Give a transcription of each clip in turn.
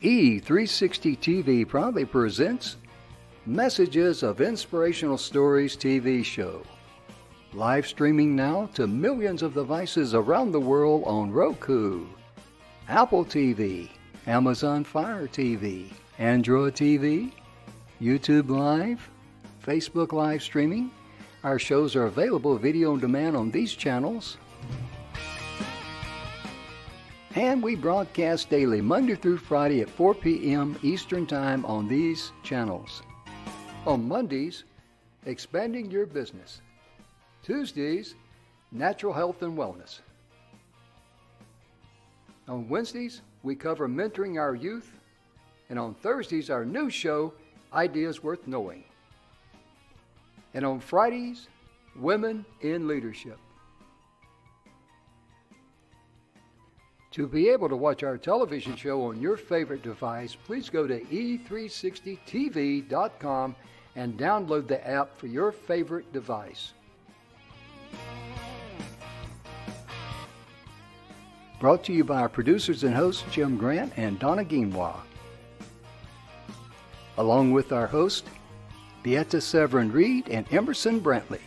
E360 TV proudly presents Messages of Inspirational Stories TV show. Live streaming now to millions of devices around the world on Roku, Apple TV, Amazon Fire TV, Android TV, YouTube Live, Facebook live streaming. Our shows are available video on demand on these channels. And we broadcast daily, Monday through Friday at 4 p.m. Eastern Time on these channels. On Mondays, Expanding Your Business. Tuesdays, Natural Health and Wellness. On Wednesdays, we cover mentoring our youth. And on Thursdays, our new show, Ideas Worth Knowing. And on Fridays, Women in Leadership. To be able to watch our television show on your favorite device, please go to e360tv.com and download the app for your favorite device. Brought to you by our producers and hosts, Jim Grant and Donna Guinois. Along with our host, Beata Severin Reed and Emerson Brantley.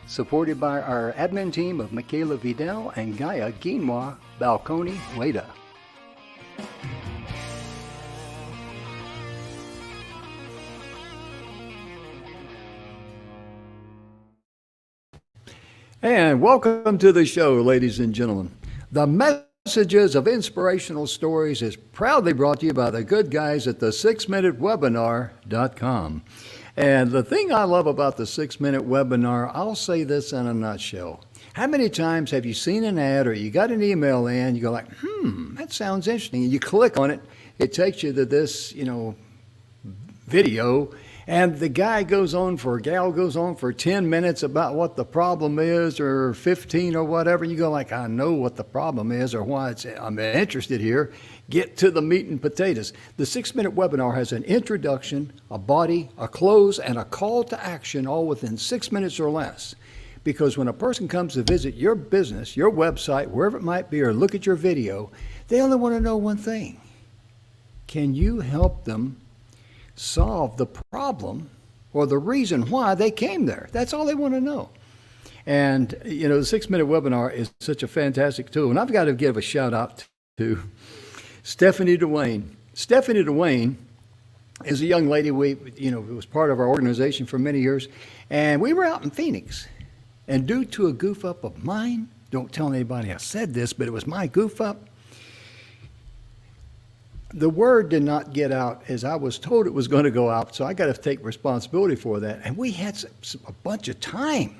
Supported by our admin team of Michaela Vidal and Gaia Guinois Balconi Weda. And welcome to the show, ladies and gentlemen. The Messages of Inspirational Stories is proudly brought to you by the good guys at the 6minutewebinar.com. And the thing I love about the 6-minute webinar, I'll say this in a nutshell. How many times have you seen an ad or you got an email in, you go like, that sounds interesting. And you click on it, it takes you to this, video, and the guy goes on for, gal goes on for 10 minutes about what the problem is, or 15 or whatever. You go like, I know what the problem is or why I'm interested here. Get to the meat and potatoes. The 6-minute webinar has an introduction, a body, a close, and a call to action all within 6 minutes or less. Because when a person comes to visit your business, your website, wherever it might be, or look at your video, they only want to know one thing. Can you help them solve the problem or the reason why they came there? That's all they want to know. And, the 6-minute webinar is such a fantastic tool. And I've got to give a shout out to Stephanie Dwayne. Stephanie Dwayne is a young lady who was part of our organization for many years. And we were out in Phoenix. And due to a goof up of mine, don't tell anybody I said this, but it was my goof up. The word did not get out as I was told it was going to go out, so I got to take responsibility for that. And we had a bunch of time.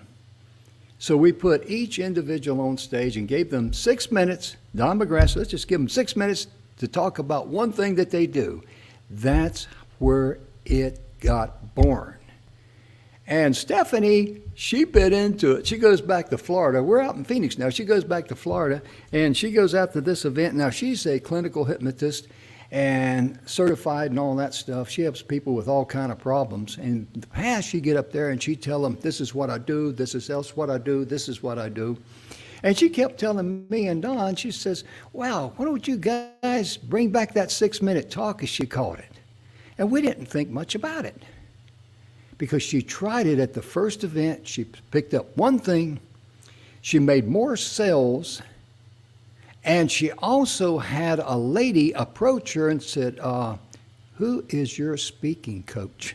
So we put each individual on stage and gave them 6 minutes. Don McGrath, let's just give them 6 minutes to talk about one thing that they do. That's where it got born. And Stephanie, she bit into it. She goes back to Florida. We're out in Phoenix now. She goes back to Florida, and she goes out to this event. Now, she's a clinical hypnotist and certified and all that stuff. She helps people with all kind of problems. In the past, she'd get up there and she'd tell them, this is what I do, this is else what I do, this is what I do. And she kept telling me and Don, she says, wow, why don't you guys bring back that 6-minute talk, as she called it. And we didn't think much about it. Because she tried it at the first event, she picked up one thing, she made more sales, and she also had a lady approach her and said, who is your speaking coach?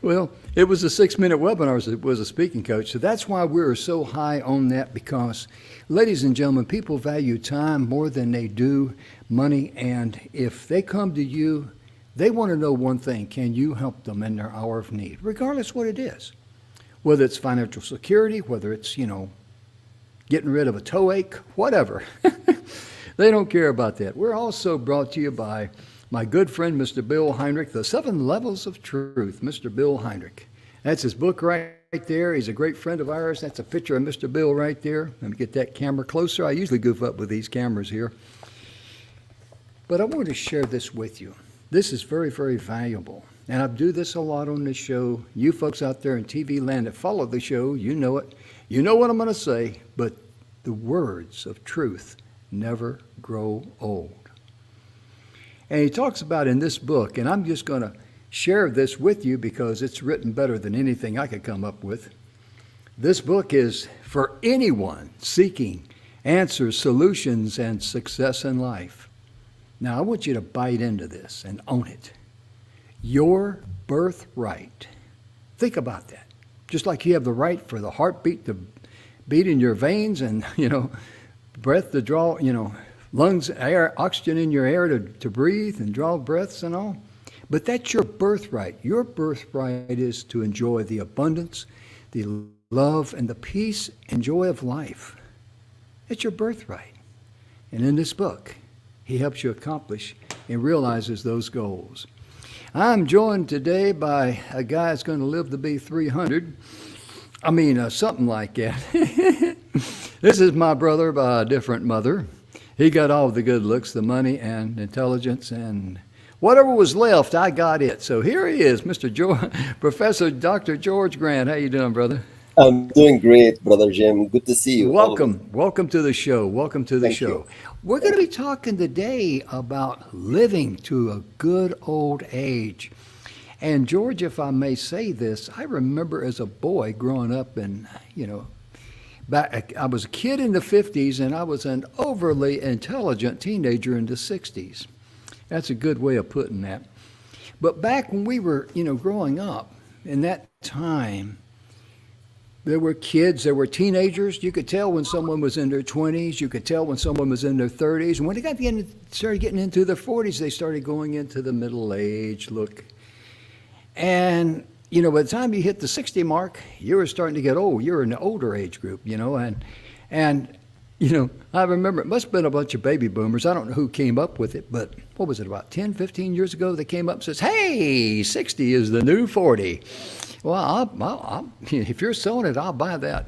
Well, it was a 6-minute webinar, it was a speaking coach. So that's why we were so high on that, because, ladies and gentlemen, people value time more than they do money. And if they come to you, they want to know one thing. Can you help them in their hour of need, regardless what it is? Whether it's financial security, whether it's, getting rid of a toe ache, whatever. They don't care about that. We're also brought to you by my good friend, Mr. Bill Heinrich, The 7 Levels of Truth, Mr. Bill Heinrich. That's his book right there. He's a great friend of ours. That's a picture of Mr. Bill right there. Let me get that camera closer. I usually goof up with these cameras here. But I want to share this with you. This is very, very valuable. And I do this a lot on this show. You folks out there in TV land that follow the show, you know it. You know what I'm going to say, but the words of truth never grow old. And he talks about in this book, and I'm just going to share this with you because it's written better than anything I could come up with. This book is for anyone seeking answers, solutions, and success in life. Now, I want you to bite into this and own it. Your birthright. Think about that. Just like you have the right for the heartbeat to beat in your veins and, breath to draw, lungs, air, oxygen in your air to breathe and draw breaths and all. But that's your birthright. Your birthright is to enjoy the abundance, the love, and the peace and joy of life. It's your birthright. And in this book, he helps you accomplish and realizes those goals. I'm joined today by a guy that's going to live to be 300. Something like that. This is my brother by a different mother. He got all the good looks, the money and intelligence, and whatever was left, I got it. So here he is, Professor Dr. George Grant. How you doing, brother? I'm doing great, Brother Jim. Good to see you. Welcome to the show. Welcome to the Thank show. you. We're going to be talking today about living to a good old age. And George, if I may say this, I remember as a boy growing up and, I was a kid in the 50s and I was an overly intelligent teenager in the 60s. That's a good way of putting that. But back when we were, growing up, in that time, there were kids, there were teenagers. You could tell when someone was in their 20s. You could tell when someone was in their 30s. And when they started getting into their 40s, they started going into the middle age look. And, by the time you hit the 60 mark, you were starting to get old. You're in the older age group, And I remember it must have been a bunch of baby boomers. I don't know who came up with it, but what was it, about 10, 15 years ago? They came up and says, hey, 60 is the new 40. Well, if you're selling it, I'll buy that.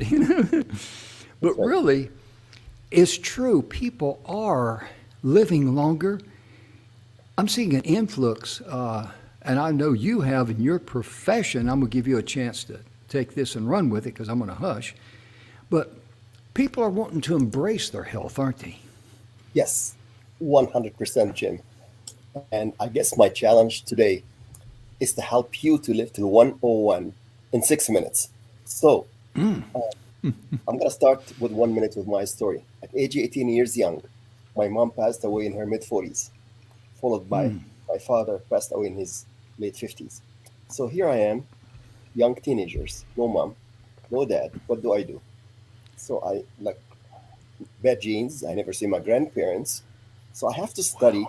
But really, it's true. People are living longer. I'm seeing an influx, and I know you have in your profession. I'm going to give you a chance to take this and run with it because I'm going to hush. But people are wanting to embrace their health, aren't they? Yes, 100%, Jim. And I guess my challenge today is to help you to live to 101 in 6 minutes. So I'm going to start with 1 minute with my story. At age 18 years young, my mom passed away in her mid-40s, followed by my father passed away in his late 50s. So here I am, young teenagers, no mom, no dad. What do I do? So I like bad genes. I never see my grandparents. So I have to study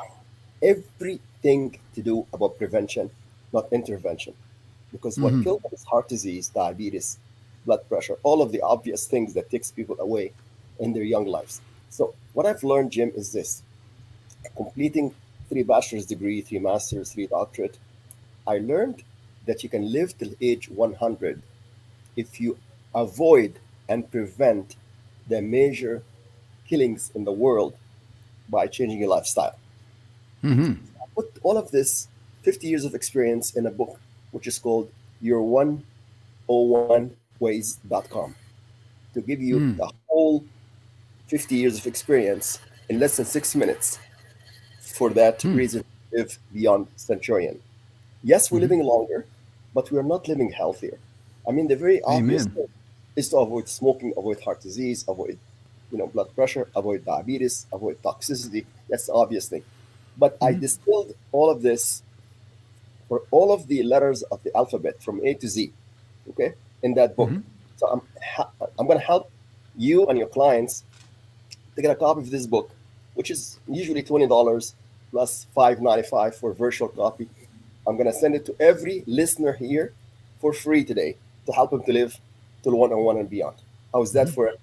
everything to do about prevention, not intervention. Because what kills them is heart disease, diabetes, blood pressure, all of the obvious things that takes people away in their young lives. So what I've learned, Jim, is this. Completing 3 bachelor's degree, 3 masters, 3 doctorate, I learned that you can live till age 100 if you avoid and prevent the major killings in the world by changing your lifestyle. Mm-hmm. I put all of this 50 years of experience in a book, which is called Your 101ways.com, to give you the whole 50 years of experience in less than 6 minutes. For that reason, live beyond centurion. Yes, we're living longer, but we're not living healthier. The very obvious thing is to avoid smoking, avoid heart disease, avoid blood pressure, avoid diabetes, avoid toxicity. That's the obvious thing. But I distilled all of this for all of the letters of the alphabet from A to Z, okay, in that book. So I'm going to help you and your clients to get a copy of this book, which is usually $20 plus $5.95 for a virtual copy. I'm going to send it to every listener here for free today to help them to live till 101 and beyond. How's that for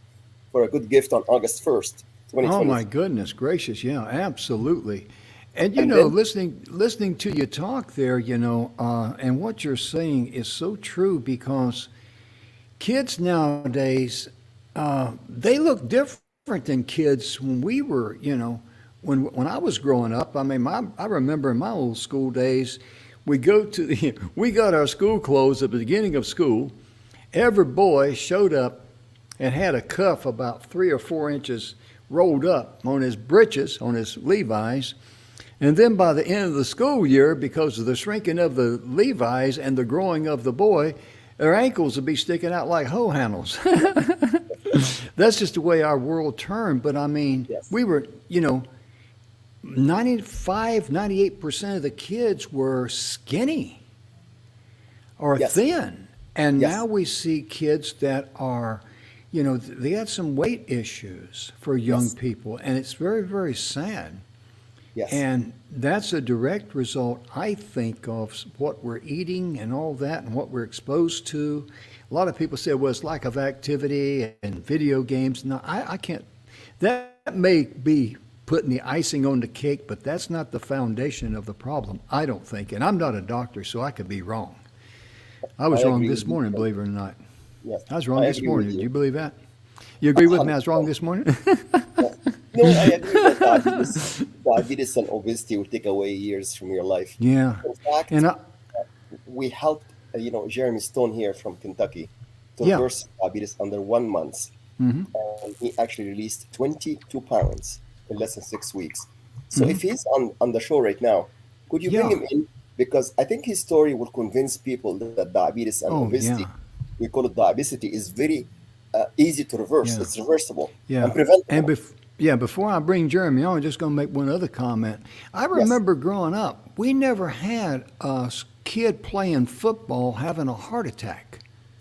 a good gift on August 1st, 2020? Oh my goodness gracious, yeah, absolutely. And listening to you talk there, and what you're saying is so true because kids nowadays, they look different than kids when we were, when I was growing up. I remember in my old school days, we got our school clothes at the beginning of school. Every boy showed up and had a cuff about 3 or 4 inches rolled up on his britches, on his Levi's. And then by the end of the school year, because of the shrinking of the Levi's and the growing of the boy, their ankles would be sticking out like hoe handles. That's just the way our world turned. But I mean, Yes. we were, 95, 98% of the kids were skinny or Yes. thin. And Yes. now we see kids that are, they had some weight issues for young Yes. people. And it's very, very sad. Yes. And that's a direct result, I think, of what we're eating and all that and what we're exposed to. A lot of people say, well, it's lack of activity and video games. No, I can't. That may be putting the icing on the cake, but that's not the foundation of the problem, I don't think. And I'm not a doctor, so I could be wrong. I was I wrong agree this with you, morning, Ken. believe it or not. Yes. I was wrong I this agree morning. with Do you. you believe that? You agree with me? I was wrong 100%. this morning? No, I agree that diabetes and obesity will take away years from your life. Yeah. In fact, And we helped, Jeremy Stone here from Kentucky to yeah. reverse diabetes under 1 month. Hmm. And he actually released 22 pounds in less than 6 weeks. So Hmm. if he's on the show right now, could you bring Yeah. him in? Because I think his story will convince people that diabetes and Oh, obesity, yeah. we call it diabesity, is very easy to reverse. Yeah. It's reversible and Yeah. And preventable. before I bring Jeremy on, I'm just going to make one other comment. I Yes, remember growing up, we never had a kid playing football having a heart attack.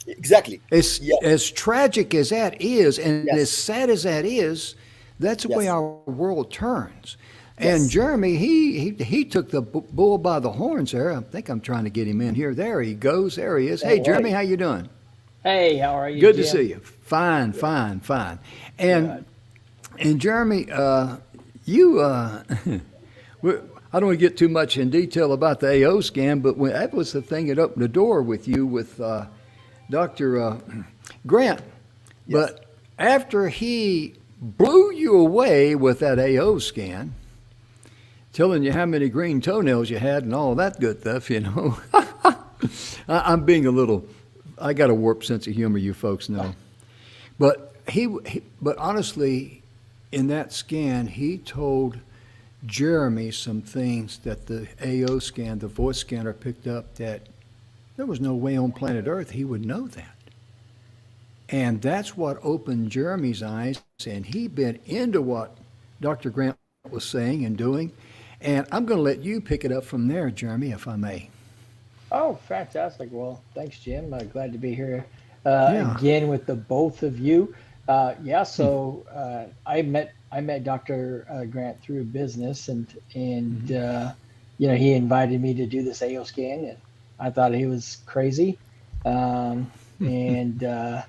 exactly. As Yes, as tragic as that is, and as yes, sad as that is, that's the way yes, our world turns. And yes. Jeremy, he took the bull by the horns there. I think I'm trying to get him in here. There he goes. There he is. Hey, All Jeremy, right. how you doing? Hey, how are you, Good to Jim? see you. Fine, fine, fine. Good. And Jeremy, you, I don't want to get too much in detail about the AO scan, but that was the thing that opened the door with you with Dr. Grant. Yes. But after he blew you away with that AO scan, telling you how many green toenails you had and all that good stuff. I'm being a little, I got a warped sense of humor, you folks know. But but honestly, in that scan, he told Jeremy some things that the AO scan, the voice scanner, picked up that there was no way on planet Earth he would know that. And that's what opened Jeremy's eyes, and he bit into what Dr. Grant was saying and doing. And I'm going to let you pick it up from there, Jeremy, if I may. Oh, fantastic. Well, thanks, Jim. Glad to be here Yeah. again with the both of you. Yeah, so I met Dr. Grant through business, and he invited me to do this AO scan, and I thought he was crazy, and I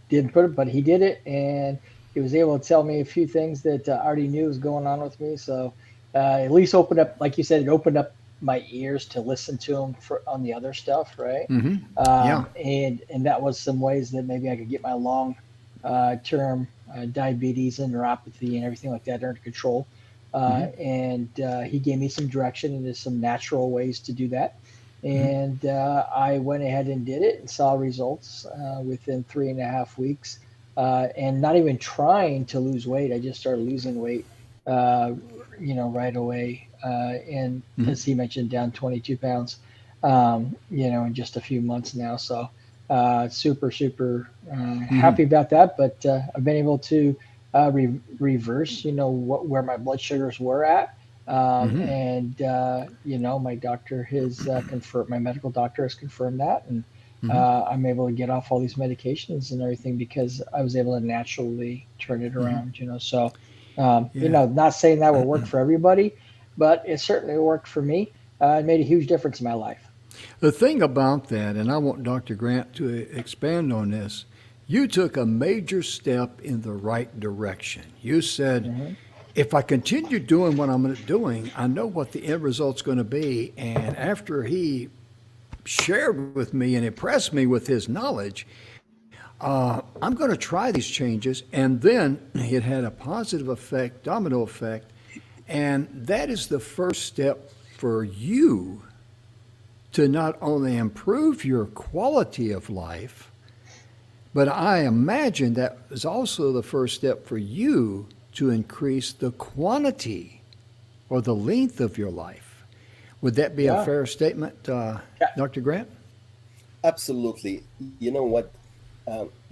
didn't put it, but he did it, and he was able to tell me a few things that I already knew was going on with me. So at least opened up, like you said, it opened up my ears to listen to him on the other stuff, right? Mm-hmm. Yeah. And that was some ways that maybe I could get my long term diabetes and neuropathy and everything like that under control. And he gave me some direction into some natural ways to do that. And I went ahead and did it and saw results within 3.5 weeks. And not even trying to lose weight, I just started losing weight, right away. And as he mentioned, down 22 pounds, in just a few months now. So super happy about that. But I've been able to reverse, where my blood sugars were at. And my doctor has confirmed, my medical doctor has confirmed that, and I'm able to get off all these medications and everything because I was able to naturally turn it around. So not saying that will work for everybody, but it certainly worked for me. It made a huge difference in my life. The thing about that, and I want Dr. Grant to expand on this, you took a major step in the right direction. You said, if I continue doing what I'm doing, I know what the end result's going to be. And after he shared with me and impressed me with his knowledge, I'm going to try these changes. And then it had a positive effect, domino effect. And that is the first step for you to not only improve your quality of life, But I imagine that is also the first step for you to increase the quantity or the length of your life. Would that be a Yeah. fair statement, Dr. Grant? Absolutely. You know what?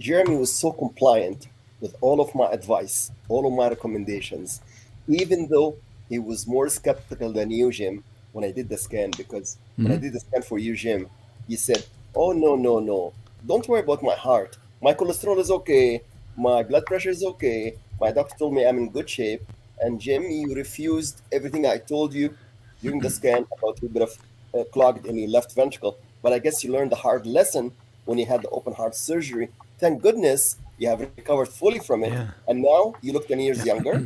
Jeremy was so compliant with all of my advice, all of my recommendations, even though he was more skeptical than you, Jim, when I did the scan. Because when I Hmm. did the scan for you, Jim, you said, "Oh, no, no, no. Don't worry about my heart. My cholesterol is okay. My blood pressure is okay. My doctor told me I'm in good shape." And Jim, you refused everything I told you during the scan about a bit of clogged in your left ventricle. But I guess you learned the hard lesson when you had the open heart surgery. Thank goodness you have recovered fully from it. Yeah. And now you look 10 years younger.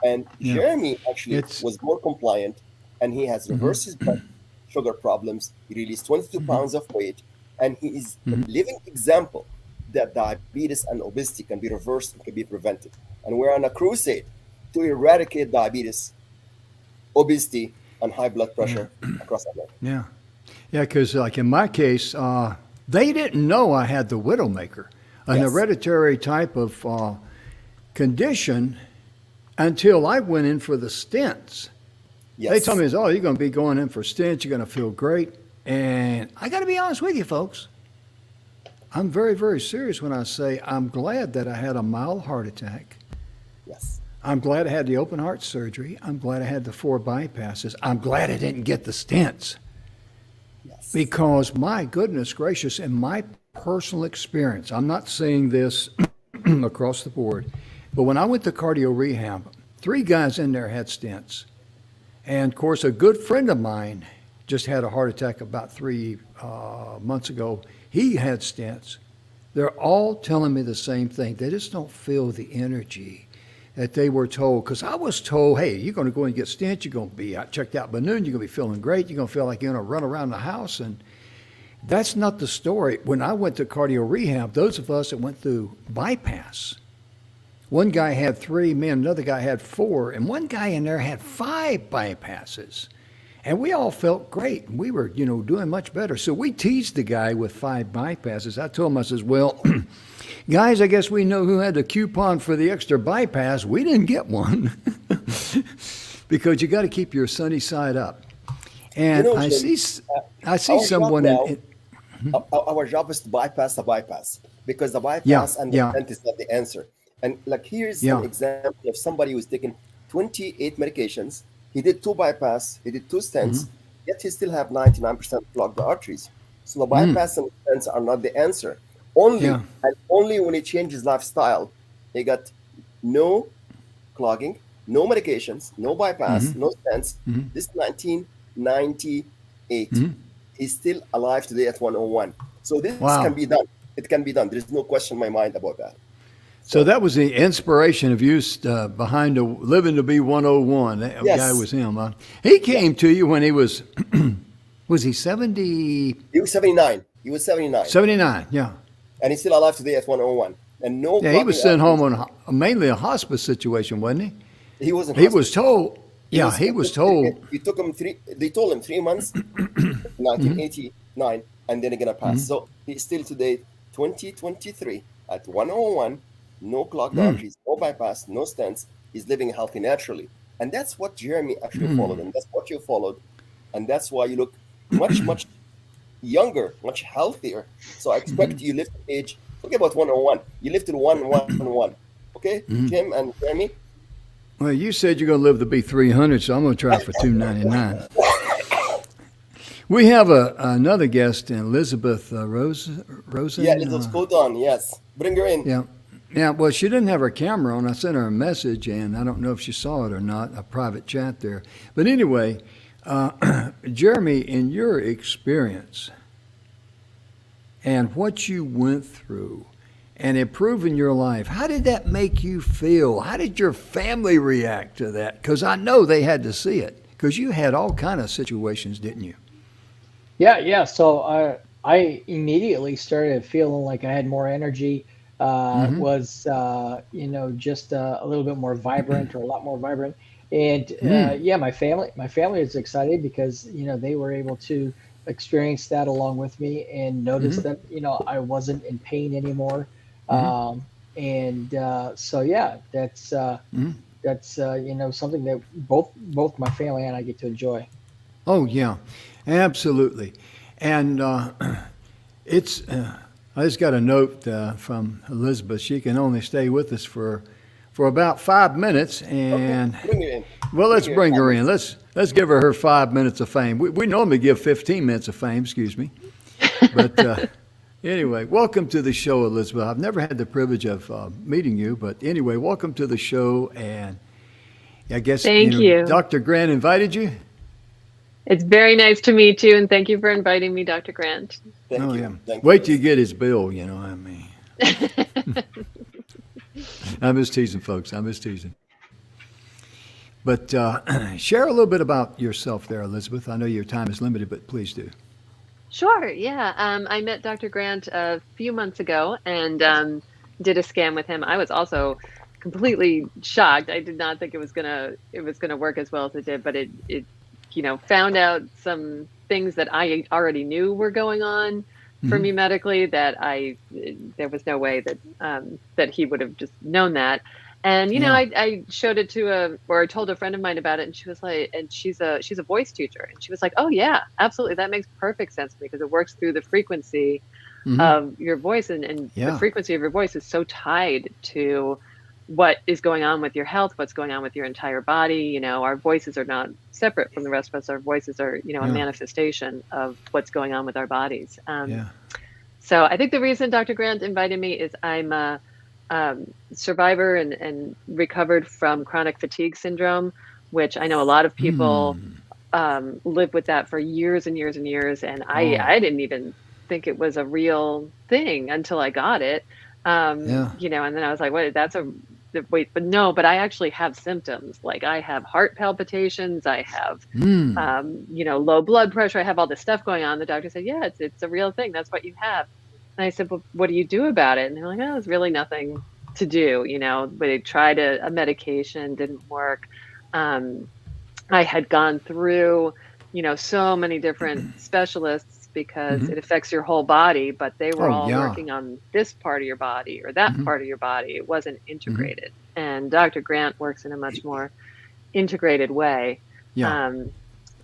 And Yeah. Jeremy actually It's, was more compliant and he has mhm, reversed his blood sugar problems. He released 22 mhm, pounds of weight. And he is a mhm. living example that diabetes and obesity can be reversed and can be prevented. And we're on a crusade to eradicate diabetes, obesity, and high blood Yeah. pressure across America. Yeah. Yeah, because like in my case, they didn't know I had the widowmaker, an Yes. hereditary type of condition, until I went in for the stents. They told Yes. me, "Oh, you're going to be going in for stents. You're going to feel great." And I got to be honest with you, folks. I'm very, very serious when I say I'm glad that I had a mild heart attack. Yes. I'm glad I had the open heart surgery. I'm glad I had the 4 bypasses. I'm glad I didn't get the stents. Yes. Because my goodness gracious, in my personal experience, I'm not saying this across the board, but when I went to cardio rehab, 3 guys in there had stents. And of course, a good friend of mine just had a heart attack about 3 months ago. He had stents. They're all telling me the same thing. They just don't feel the energy that they were told. Because I was told, hey, you're going to go and get stents. You're going to be checked out by noon. You're going to be feeling great. You're going to feel like you're going to run around the house. And that's not the story. When I went to cardio rehab, those of us that went through bypass, one guy had 3, me and another guy had 4, and one guy in there had 5 bypasses. And we all felt great. We were, doing much better. So we teased the guy with 5 bypasses. I told him, I says, well, guys, I guess we know who had the coupon for the extra bypass. We didn't get one. Because you got to keep your sunny side up. You And know, I Jim, see, uh, I see our job someone now, in our job is to bypass the bypass because the yeah, bypass and the yeah, stent is not the answer. And like here's an yeah. example of somebody who's taken 28 medications. He did 2 bypass, he did 2 stents, yet he still have 99% blocked arteries. So the Mm, bypass and stents are not the answer. Only yeah. and only when he changed his lifestyle, he got no clogging, no medications, no bypass, Hmm. no stents. Hmm. This 1998. Hmm. He's still alive today at 101. So this can Wow. be done. It can be done. There's no question in my mind about that. So So that was the inspiration of you behind the Living to Be 101. That guy yes, was him. He yeah. came to you when he was he 70, He was 79. He was 79. 79? Yeah. And he's still alive today at 101. And no Yeah, he was clogging sent home arteries. on mainly a hospice situation, wasn't he? He was in He was hospice. told, He yeah, was he was told, he took him they told him 3 months, 1989, and then he's gonna pass. So he's still today, 2023, at 101, no clogged arteries, no bypass, no stents. He's living healthy naturally. And that's what Jeremy actually followed, and that's what you followed. And that's why you look much, much younger, much healthier. So I expect you live to age, forget about 101. You live to 111. Okay, Jim and Jeremy? well, you said you're going to live to be 300, so I'm going to try for 299. We have another guest, Elizabeth Rosen. Yeah, little spot on, yes. Bring her in. Yeah. Yeah, well, she didn't have her camera on. I sent her a message, and I don't know if she saw it or not, a private chat there. But anyway, Jeremy, in your experience and what you went through and improving your life, how did that make you feel? How did your family react to that? Because I know they had to see it, because you had all kind of situations, didn't you? Yeah, yeah. So I immediately started feeling like I had more energy, Mm-hmm. was just a little bit more vibrant or a lot more vibrant. And Mm. yeah, my family is excited because they were able to experience that along with me and notice Mm-hmm. that I wasn't in pain anymore. So yeah, that's something that both my family and I get to enjoy. Oh, yeah, absolutely. And it's, I just got a note from Elizabeth. She can only stay with us for about 5 minutes. Okay, And, bring it in. well, let's Bring it bring in. her in. Let's give her 5 minutes of fame. We normally give 15 minutes of fame, excuse me. But anyway, welcome to the show, Elizabeth. I've never had the privilege of meeting you, but anyway, welcome to the show. And I guess, Thank you. Dr. Grant invited you? It's very nice to meet you, and thank you for inviting me, Dr. Grant. Thank Oh, you. yeah. Thank you. Wait till you get his bill, I mean. I'm just teasing, folks. I'm just teasing. But share a little bit about yourself there, Elizabeth. I know your time is limited, but please do. Sure, yeah. I met Dr. Grant a few months ago and did a scan with him. I was also completely shocked. I did not think it was gonna work as well as it did, but it found out some things that I already knew were going on for me medically that there was no way that he would have just known that. And Yeah. I showed it or I told a friend of mine about it, and she was like, and she's a voice teacher, and she was like, oh yeah, absolutely, that makes perfect sense to me because it works through the frequency of your voice, and Yeah. the frequency of your voice is so tied to what is going on with your health, what's going on with your entire body. Our voices are not separate from the rest of us. Our voices are, a Yeah. manifestation of what's going on with our bodies. Yeah. So I think the reason Dr. Grant invited me is I'm a survivor and recovered from chronic fatigue syndrome, which I know a lot of people live with that for years and years and years. And I didn't even think it was a real thing until I got it. Yeah. And then I was like, wait, but I actually have symptoms. Like I have heart palpitations, I have, low blood pressure. I have all this stuff going on. The doctor said, yeah, it's a real thing. That's what you have. And I said, well, what do you do about it? And they're like, oh, there's really nothing to do. But they tried a medication, didn't work. I had gone through, so many different specialists because it affects your whole body, but they were all working on this part of your body or that part of your body. It wasn't integrated. And Dr. Grant works in a much more integrated way, Yeah.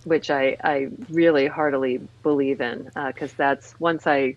which I really heartily believe in, because that's once I,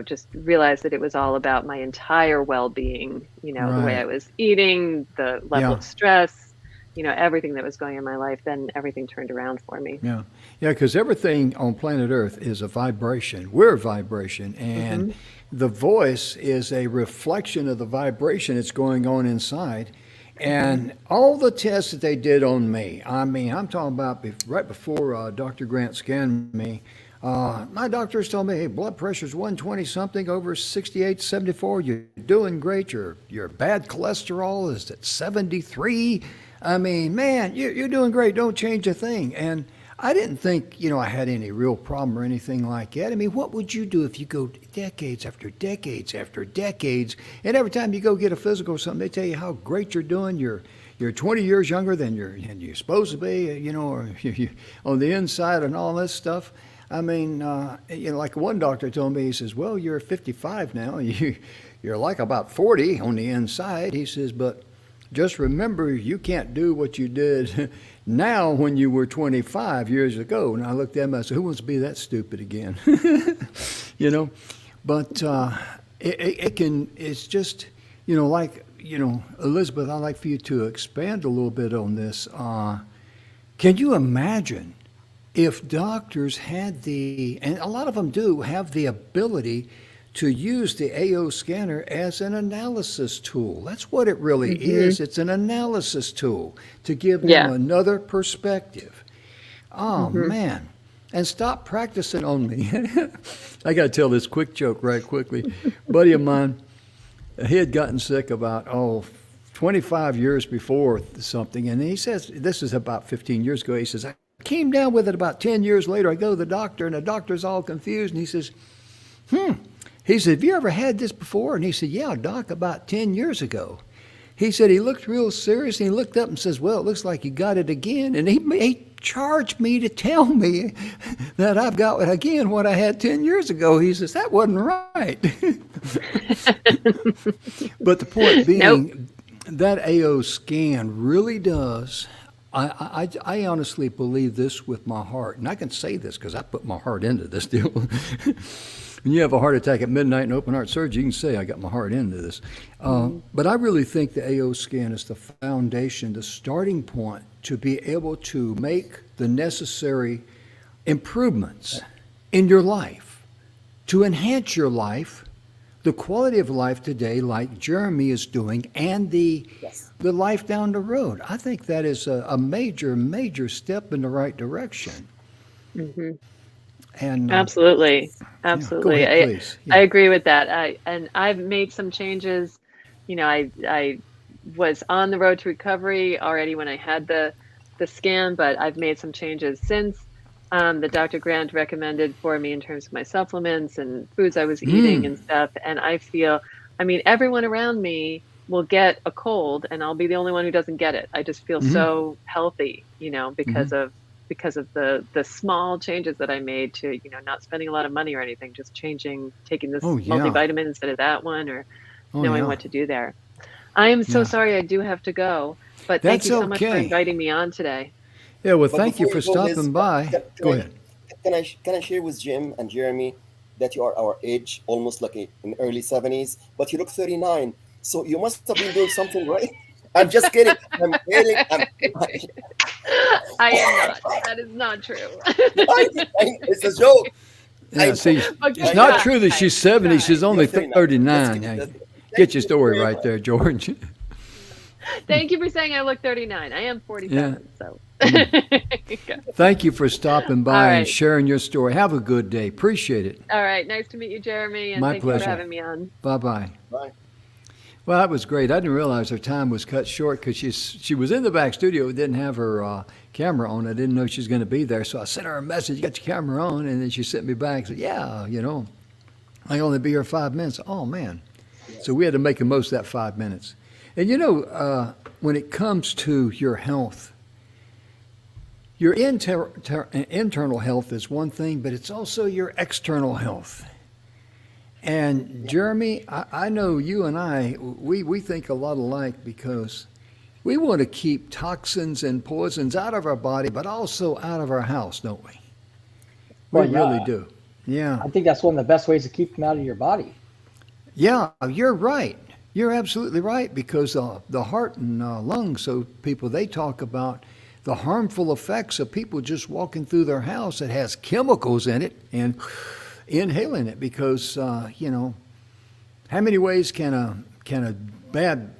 just realized that it was all about my entire well-being, the way Right. I was eating, the level Yeah. of stress, everything that was going on in my life, then everything turned around for me. Yeah. Yeah, because everything on planet Earth is a vibration. We're a vibration. And the voice is a reflection of the vibration that's going on inside. And all the tests that they did on me, I mean, I'm talking about right before Dr. Grant scanned me, my doctors told me, hey, blood pressure's 120 something over 68, 74. You're doing great. Your bad cholesterol is at 73. I mean, man, you're doing great. Don't change a thing. And I didn't think, I had any real problem or anything like that. I mean, what would you do if you go decades after decades after decades, and every time you go get a physical or something, they tell you how great you're doing. You're 20 years younger than you're supposed to be, or on the inside and all this stuff. I mean, like one doctor told me, he says, well, you're 55 now. You're like about 40 on the inside. He says, but just remember, you can't do what you did now when you were 25 years ago. And I looked at him, I said, who wants to be that stupid again? But it's just, like, Elizabeth, I'd like for you to expand a little bit on this. Can you imagine if doctors had and a lot of them do have the ability to use the AO scanner as an analysis tool? That's what it really is. It's an analysis tool to give them Yeah. another perspective. Oh, man. And stop practicing on me. I got to tell this quick joke right quickly. Buddy of mine, he had gotten sick about, 25 years before something. And he says, this is about 15 years ago. He says, I came down with it about 10 years later. I go to the doctor, and the doctor's all confused. And he says, He said, have you ever had this before? And he said, yeah, doc, about 10 years ago. he said he looked real serious, and he looked up and says, "Well, it looks like you got it again." And he charged me to tell me that I've got again what I had 10 years ago. He says, that wasn't right. But the point being, Nope. that AO scan really does. I honestly believe this with my heart, and I can say this because I put my heart into this deal. When you have a heart attack at midnight in open heart surgery, you can say I got my heart into this. But I really think the AO scan is the foundation, the starting point to be able to make the necessary improvements in your life, to enhance your life, the quality of life today, like Jeremy is doing, and the life down the road. I think that is a major, major step in the right direction. Hmm. And Absolutely. go Absolutely. ahead, please. I agree with that. And I've made some changes. You know, I was on the road to recovery already when I had the scan, but I've made some changes since. The Dr. Grant recommended for me in terms of my supplements and foods I was eating and stuff. And I feel, I mean, everyone around me will get a cold and I'll be the only one who doesn't get it. I just feel so healthy, you know, because of the small changes that I made to, you know, not spending a lot of money or anything, just changing, taking this multivitamin instead of that one, or knowing what to do there. I am so sorry I do have to go, but thank That's you so much for okay. inviting me on today. Yeah, well, But thank you before for you go, stopping Liz, by. Go ahead. Can I share with Jim and Jeremy that you are our age, almost like in early 70s, but you look 39. So you must have been doing something right. I'm just kidding. I'm kidding. I am not. That is not true. It's a joke. Yeah, see, Okay, it's not right, true that she's 70. She's only You're 39. 39. That's good. Get your story right there, George. Thank you for saying I look 39. I am 47, so. Thank you for stopping by All and right. sharing your story. Have a good day. Appreciate it. All right. Nice to meet you, Jeremy. And My thank you pleasure. for having me on. Bye-bye. Bye. Well, that was great. I didn't realize her time was cut short because she was in the back studio, didn't have her camera on. I didn't know she was going to be there, so I sent her a message, "You got your camera on?" And then she sent me back and said, "Yeah, you know, I only be here 5 minutes." Oh, man. So we had to make the most of that 5 minutes. And, you know, when it comes to your health, your internal health is one thing, but it's also your external health. And Jeremy, I know you and I, we think a lot alike because we want to keep toxins and poisons out of our body, but also out of our house, don't we? We Well, yeah. really do. Yeah. I think that's one of the best ways to keep them out of your body. Yeah, you're right. You're absolutely right because the heart and lungs, so people, they talk about the harmful effects of people just walking through their house that has chemicals in it and inhaling it because, you know, how many ways can a bad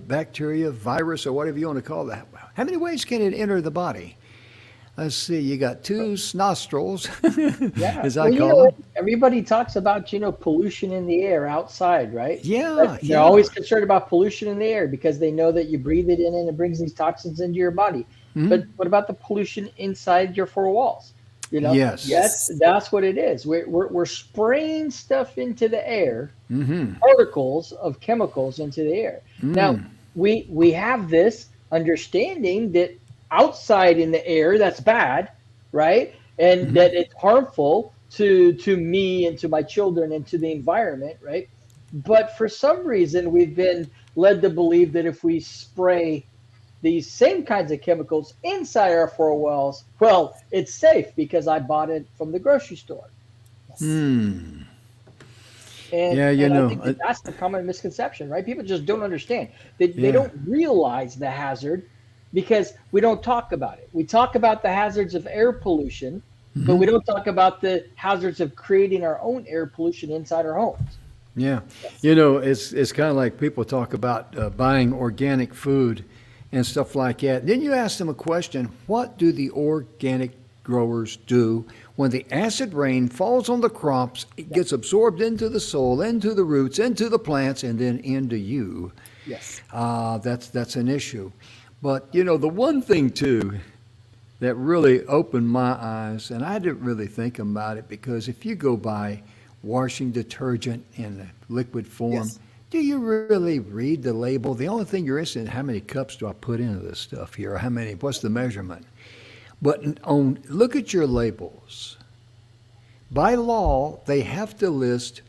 bacteria, virus, or whatever you want to call that, how many ways can it enter the body? Let's see, you got two nostrils, Yeah. as I Well, you call know, them. everybody talks about, you know, pollution in the air outside, right? Yeah, They're always concerned about pollution in the air because they know that you breathe it in and it brings these toxins into your body. But what about the pollution inside your four walls? You know, Yes. that's what it is. We're spraying stuff into the air, particles of chemicals into the air. Now we have this understanding that outside in the air that's bad, right? And that it's harmful to me and to my children and to the environment, right? But for some reason we've been led to believe that if we spray these same kinds of chemicals inside our four walls, well, it's safe because I bought it from the grocery store. And, Yeah, you and know, I think that's the common misconception, right? People just don't understand. They don't realize the hazard because we don't talk about it. We talk about the hazards of air pollution, but we don't talk about the hazards of creating our own air pollution inside our homes. Yeah, you know, it's kind of like people talk about buying organic food and stuff like that. Then you ask them a question, what do the organic growers do when the acid rain falls on the crops, it gets absorbed into the soil, into the roots, into the plants, and then into you? Yes. That's an issue. But, you know, the one thing, too, that really opened my eyes, and I didn't really think about it, because if you go buy washing detergent in a liquid form, Yes. do you really read the label? The only thing you're interested in, how many cups do I put into this stuff here? Or how many, what's the measurement? But look at your labels. By law, they have to list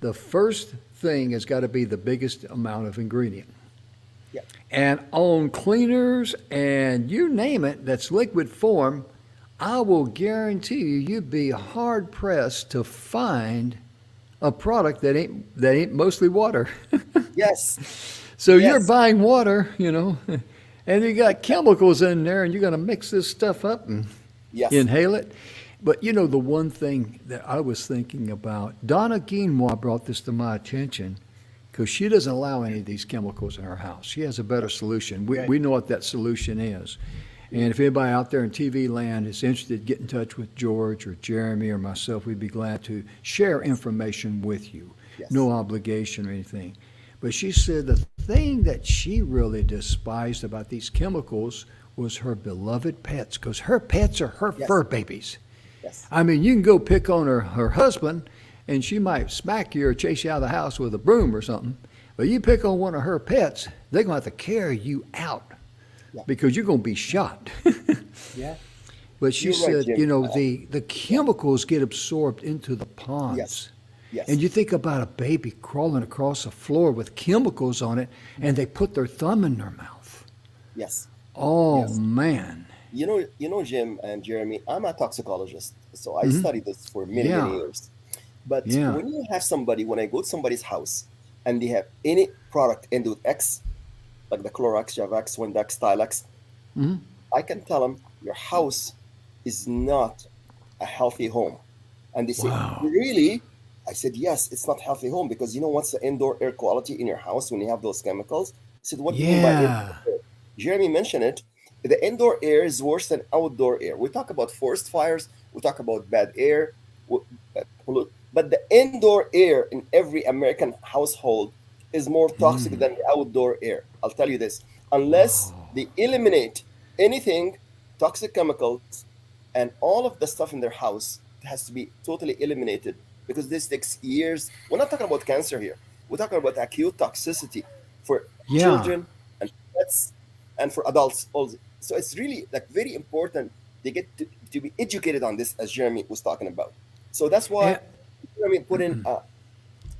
the first thing has got to be the biggest amount of ingredient. Yeah. And on cleaners and you name it, that's liquid form, I will guarantee you, you'd be hard pressed to find a product that ain't mostly water. Yes. So Yes. you're buying water, and you got chemicals in there, and you're going to mix this stuff up and Yes. inhale it. But the one thing that I was thinking about, Donna Guinois brought this to my attention because she doesn't allow any of these chemicals in her house. She has a better solution. Right. We know what that solution is. And if anybody out there in TV land is interested, get in touch with George or Jeremy or myself. We'd be glad to share information with you. Yes. No obligation or anything. But she said the thing that she really despised about these chemicals was her beloved pets, because her pets are her Yes. fur babies. Yes. I mean, you can go pick on her husband, and she might smack you or chase you out of the house with a broom or something. But you pick on one of her pets, they're going to have to carry you out Yeah. because you're going to be shot. Yeah. But she You're right, said, Jim. the chemicals get absorbed into the ponds. Yes. Yes. And you think about a baby crawling across a floor with chemicals on it, and they put their thumb in their mouth. Yes. Oh, Yes. man. Jim and Jeremy, I'm a toxicologist, so I studied this for many, Yeah. many years. But Yeah. when you have somebody, when I go to somebody's house and they have any product ended with X, like the Clorox, Javax, Windex, Stylex, Mhm. I can tell them your house is not a healthy home. And they say, Wow. really? I said, yes, it's not healthy home because what's the indoor air quality in your house when you have those chemicals? I said, what do you mean by indoor Yeah. air? Jeremy mentioned it. The indoor air is worse than outdoor air. We talk about forest fires, we talk about bad air, but the indoor air in every American household is more toxic than the outdoor air. I'll tell you this. Unless they eliminate anything, toxic chemicals, and all of the stuff in their house has to be totally eliminated because this takes years. We're not talking about cancer here. We're talking about acute toxicity for Yeah. children and pets and for adults also. So it's really very important they get to be educated on this, as Jeremy was talking about. So that's why Yeah. Jeremy put in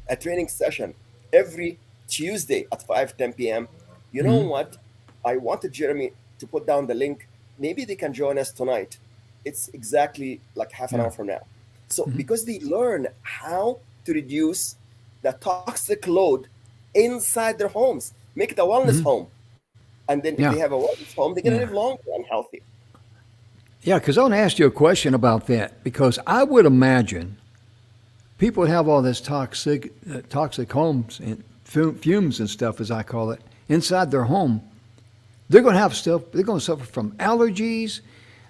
a training session every Tuesday at 5:10 p.m. You know what? I wanted Jeremy to put down the link. Maybe they can join us tonight. It's exactly like half an hour from now. So because they learn how to reduce the toxic load inside their homes, make it a wellness home. And then if Yeah. they have a wellness home, they're going to Yeah. live longer and healthy. Yeah, because I want to ask you a question about that, because I would imagine people have all this toxic homes and fumes and stuff, as I call it, inside their home. They're going to have stuff. They're going to suffer from allergies.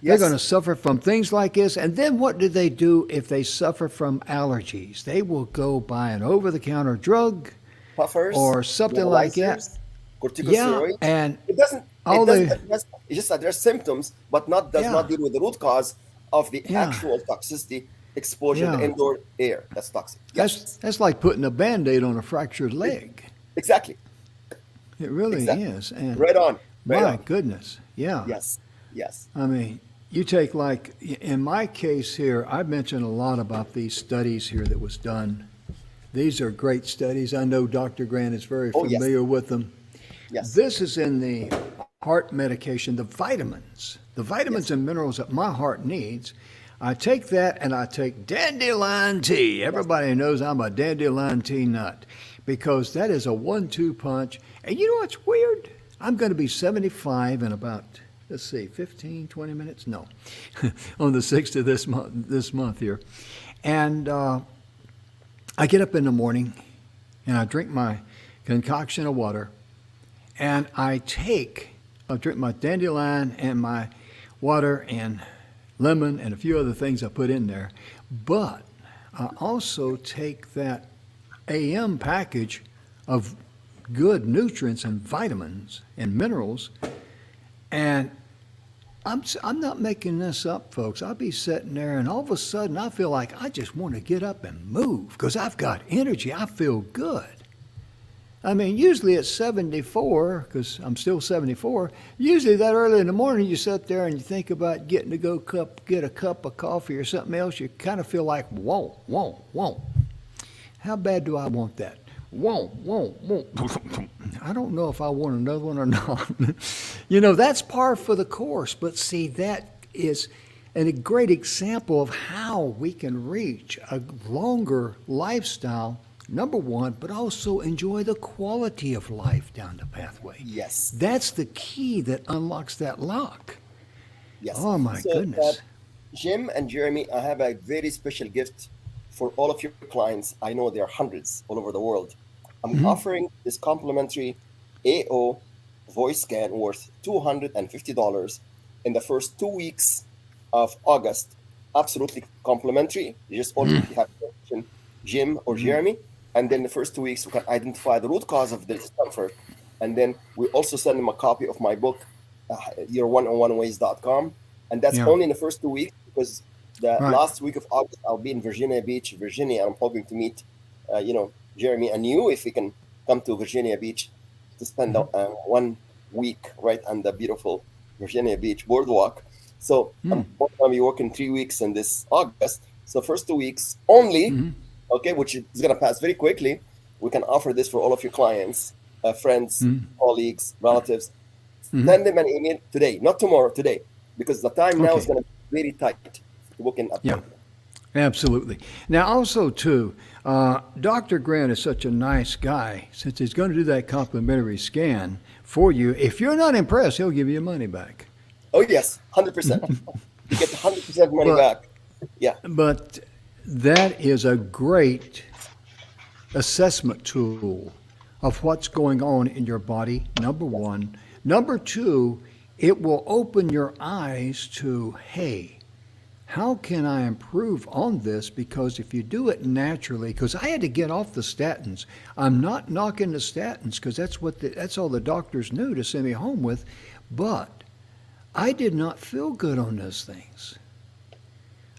They're Yes. going to suffer from things like this. And then what do they do if they suffer from allergies? They will go buy an over-the-counter drug Puffers or something like that. nebulizers, corticosteroids. Yeah, and It doesn't. all It doesn't the- address, it's just address symptoms, but does Yeah. not deal with the root cause of the Yeah. actual toxicity exposure to Yeah. indoor air. That's toxic. Yes, that's like putting a Band-Aid on a fractured leg. exactly. It really Exactly. is. And Right on. Right my on. goodness, yeah. Yes. Yes. I mean, you take like, in my case here, I've mentioned a lot about these studies here that was done. These are great studies. I know Dr. Grant is very Oh, yes. familiar with them. Yes. This is in the heart medication, the vitamins and minerals that my heart needs. I take that and I take dandelion tea. Everybody knows I'm a dandelion tea nut because that is a 1-2 punch. And you know what's weird? I'm going to be 75 in about, let's see, 15, 20 minutes? No, on the 6th of this month here. And I get up in the morning and I drink my concoction of water and I drink my dandelion and my water and lemon and a few other things I put in there. But I also take that AM package of good nutrients and vitamins and minerals, and I'm not making this up, folks. I'll be sitting there, and all of a sudden, I feel like I just want to get up and move because I've got energy. I feel good. I mean, usually at 74, because I'm still 74, usually that early in the morning you sit there and you think about getting to get a cup of coffee or something else. You kind of feel like, whoa. How bad do I want that? Whoa. I don't know if I want another one or not. That's par for the course. But see, that is a great example of how we can reach a longer lifestyle, number one, but also enjoy the quality of life down the pathway. Yes. That's the key that unlocks that lock. Yes. Oh, my So, goodness. Jim and Jeremy, I have a very special gift for all of your clients. I know there are hundreds all over the world. I'm offering this complimentary AO voice scan worth $250 in the first 2 weeks of August. Absolutely complimentary. You just all you have to mention Jim or Jeremy, and then the first 2 weeks we can identify the root cause of the discomfort, and then we also send them a copy of my book, your101ways.com, and that's Yeah. only in the first 2 weeks, because the Right. last week of August I'll be in Virginia Beach, Virginia, and I'm hoping to meet, Jeremy and you, if we can come to Virginia Beach to spend 1 week right on the beautiful Virginia Beach boardwalk. So I'm going to be working 3 weeks in this August. So first 2 weeks only, okay, which is going to pass very quickly. We can offer this for all of your clients, friends, colleagues, relatives. Send them an email today, not tomorrow, today, because the time now is Okay. going to be very tight to book an appointment. Absolutely. Now, also, too, Dr. Grant is such a nice guy. Since he's going to do that complimentary scan for you, if you're not impressed, he'll give you your money back. Oh, yes, 100%. You get 100% money But- back. Yeah. But that is a great assessment tool of what's going on in your body, number one. Number two, it will open your eyes to, hey, how can I improve on this? Because if you do it naturally, because I had to get off the statins. I'm not knocking the statins because that's all the doctors knew to send me home with, but I did not feel good on those things.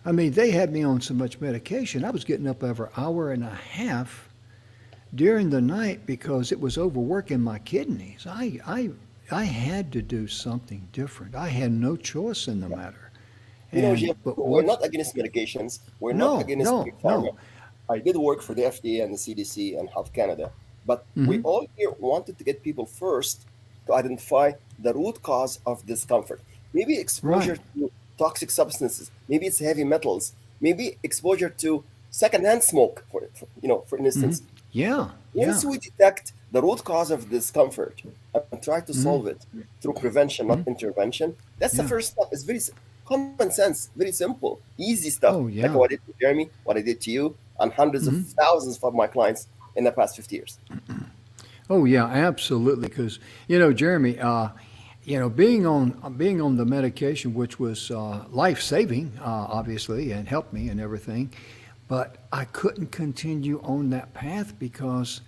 I mean, they had me on so much medication. I was getting up every hour and a half during the night because it was overworking my kidneys. I had to do something different. I had no choice in the matter. Jim, But we're once- not against medications. We're No, not against no, big pharma. no. I did work for the FDA and the CDC and Health Canada, but we all here wanted to get people first to identify the root cause of discomfort. Maybe exposure to toxic substances. Maybe it's heavy metals. Maybe exposure to secondhand smoke, for instance. Yeah. Once we detect the root cause of discomfort and try to solve it through prevention, not intervention, that's the first step. It's very common sense, very simple, easy stuff. Oh, yeah. Like what I did to Jeremy, what I did to you, and hundreds of thousands of my clients in the past 50 years. Oh yeah, absolutely. Because Jeremy, being on the medication, which was life saving, obviously, and helped me and everything, but I couldn't continue on that path because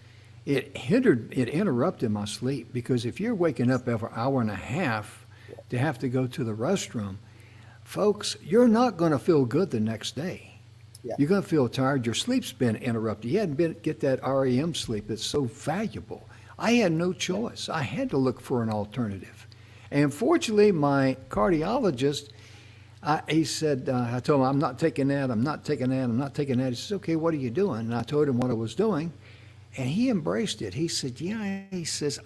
it interrupted my sleep. Because if you're waking up every hour and a half to have to go to the restroom, folks, you're not going to feel good the next day. Yeah. You're going to feel tired. Your sleep's been interrupted. You hadn't been get that REM sleep that's so valuable. I had no choice. I had to look for an alternative. And fortunately, my cardiologist, he said, I told him, I'm not taking that. He says, okay, what are you doing? And I told him what I was doing. And he embraced it. He said, yeah, he says,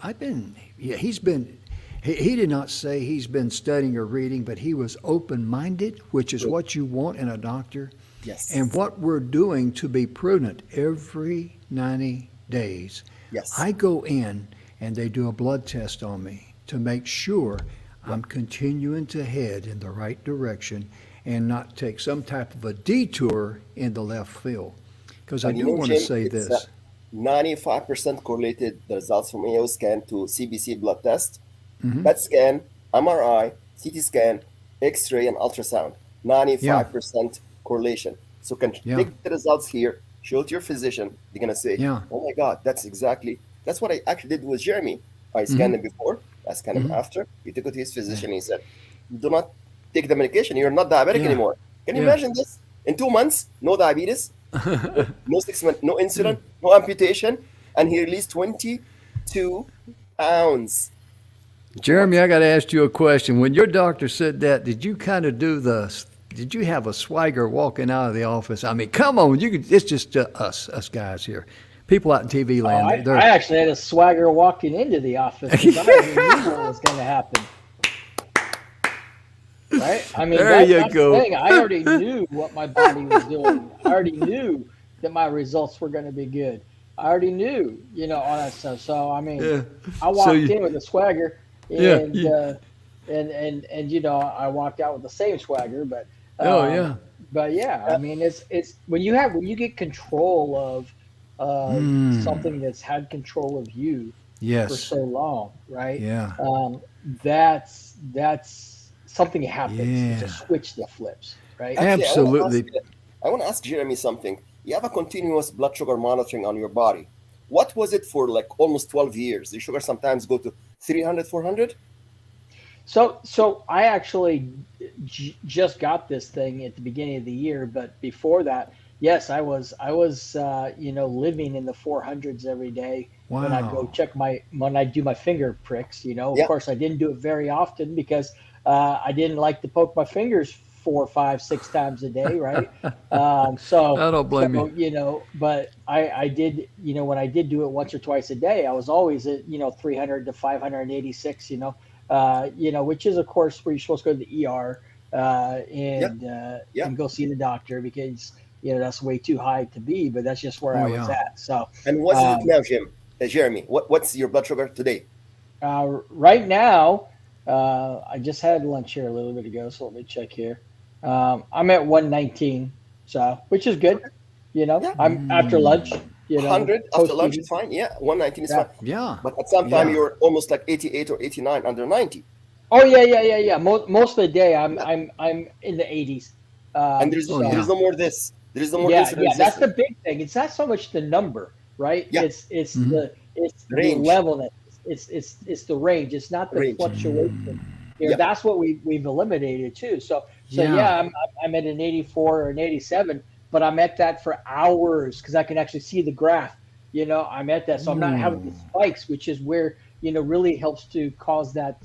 he did not say he's been studying or reading, but he was open-minded, which is what you want in a doctor. Yes. And what we're doing to be prudent every 90 days, Yes. I go in and they do a blood test on me to make sure I'm continuing to head in the right direction and not take some type of a detour in the left field. Because I And do want to Jim, say it's, this. 95% correlated the results from AO scan to CBC blood test, Mm-hmm. PET scan, MRI, CT scan, X-ray, and ultrasound. 95% correlation. So can Yeah. take the results here, show it to your physician. They're gonna say, Yeah. "Oh my God, that's what I actually did with Jeremy. I scanned him before, I scanned him after. He took it to his physician. He said, "Do not take the medication. You're not diabetic Yeah. anymore." Can you Yeah. imagine this? In 2 months, no diabetes, no 6 months, no insulin, no amputation, and he released 20 pounds. Jeremy, I got to ask you a question. When your doctor said that, did you kind of did you have a swagger walking out of the office? I mean, come on, it's just us guys here. People out in TV Oh, land, I actually had a swagger walking into the office because I already knew what was going to happen. Right? I mean, There you that's go. the thing. I already knew what my body was doing. I already knew that my results were going to be good. I already knew, all that stuff. So, I mean, Yeah. I walked in with a swagger, Yeah, and I walked out with the same swagger. But Oh, yeah. but yeah, I mean, it's when you get control of something that's had control of you for Yes. so long, right? Yeah. That's something happens. It's Yeah. a switch that flips, right? Actually, Absolutely. I want to ask Jeremy something. You have a continuous blood sugar monitoring on your body. What was it for like almost 12 years? The sugar sometimes go to 300, 400? So I actually just got this thing at the beginning of the year, but before that, yes, I was living in the 400s every day when I go Wow. when I do my finger pricks. Of Yeah. course, I didn't do it very often because I didn't like to poke my fingers 4, 5, 6 times a day, right? I don't blame you. But I did, when I did do it once or twice a day, I was always at 300 to 586, which is of course where you're supposed to go to the ER Yeah. Yeah. and go see the doctor because that's way too high to be, but that's just where Oh, I was yeah. at. So And what's it um, now, Jeremy, what's your blood sugar today? right now, I just had lunch here a little bit ago, so let me check here. I'm at 119, so which is good. Yeah. I'm after lunch. 100 after Post lunch eating. is fine. Yeah, 119 is Yeah. fine. Yeah. But at some time Yeah. you're almost like 88 or 89 under 90. Oh yeah. Most of the day, Yeah. I'm in the 80s. And Oh, there yeah. is no more this. There is no more Yeah, insulin yeah, that's the resistance. big thing. It's not so much the number, right? Yeah. It's Mhm. the Range. levelness. It's the range. It's not the Range. fluctuation. Yeah. That's what we've eliminated too. So Yeah. yeah, I'm at an 84 or an 87, but I'm at that for hours because I can actually see the graph. I'm at that, so I'm not having the spikes, which is where really helps to cause that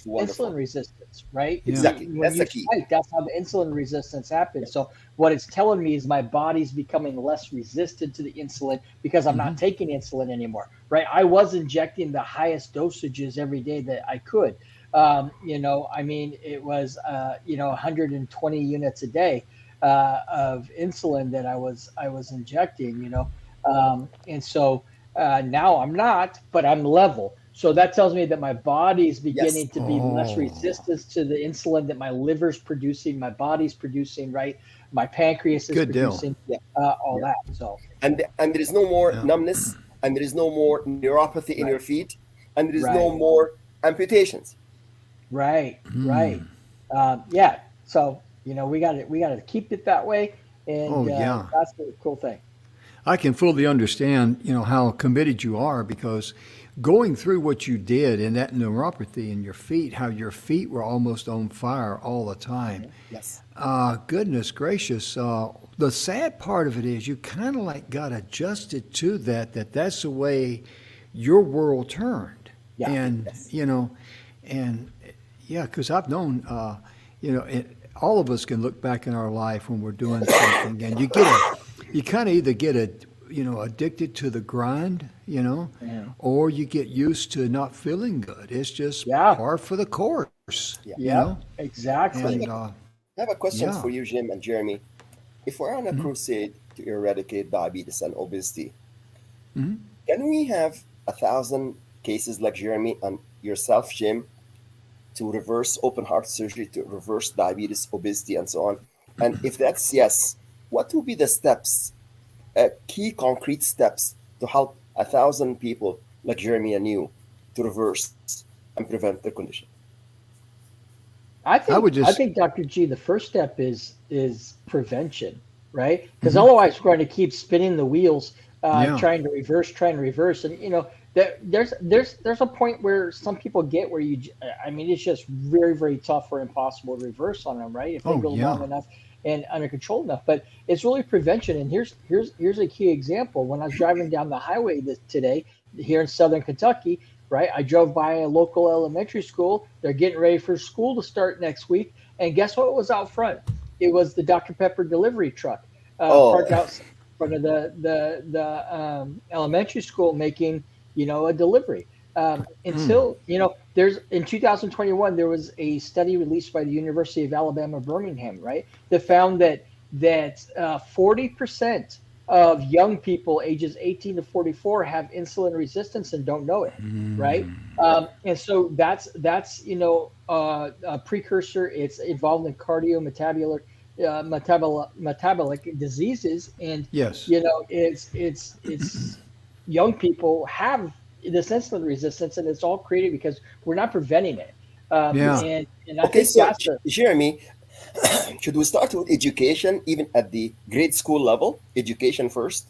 Wonderful. insulin resistance, right? Yeah. Exactly. When That's you the key. spike, that's how the insulin resistance happens. So what it's telling me is my body's becoming less resistant to the insulin because I'm not taking insulin anymore, right? I was injecting the highest dosages every day that I could. I mean, it was 120 units a day of insulin that I was injecting, and so now I'm not, but I'm level. So that tells me that my body's beginning to be less Oh. resistant to the insulin that my liver's producing, my body's producing, right? My pancreas is Good deal. producing Yeah. all that. So And there is no more Yeah. numbness, and there is no more neuropathy in Right. your feet, and there is no Right. more amputations. right. Yeah. So we got to keep it that way, and Oh, yeah. that's the cool thing. I can fully understand, how committed you are because going through what you did in that neuropathy in your feet, how your feet were almost on fire all the time. Yes. Goodness gracious. The sad part of it is you kind of like got adjusted to that's the way your world turned. Yeah. And, Yes. and yeah, because I've known, all of us can look back in our life when we're doing something and you kind of either get addicted to the grind, Yeah. or you get used to not feeling good. It's just Yeah. par for the course, Yeah. Yeah. Exactly. And I have a question yeah. for you, Jim and Jeremy. If we're on a crusade to eradicate diabetes and obesity, Mhm. can we have 1,000 cases like Jeremy and yourself, Jim, to reverse open heart surgery, to reverse diabetes, obesity, and so on? And if that's yes, what will be the steps, key concrete steps to help 1,000 people like Jeremy and you to reverse and prevent their condition? I would just- think Dr. G, the first step is prevention, right? Because Mm-hmm. otherwise we're going to keep spinning the wheels, Yeah. trying to reverse, and there's a point where some people get where it's just very, very tough or impossible to reverse on them, right? If they Oh, go yeah. long enough and under control enough. But it's really prevention. And here's a key example. When I was driving down the highway today, here in Southern Kentucky, right? I drove by a local elementary school. They're getting ready for school to start next week. And guess what was out front? It was the Dr. Pepper delivery truck parked out in front of the elementary school making, a delivery. Until, there's in 2021, there was a study released by the University of Alabama, Birmingham, right? That found that 40% of young people ages 18 to 44 have insulin resistance and don't know it, right? And so that's a precursor. It's involved in metabolic diseases, and Yes. it's young people have this insulin resistance, and it's all created because we're not preventing it. Yeah. And I Okay, think so that's Jeremy, should we start with education, even at the grade school level? Education first,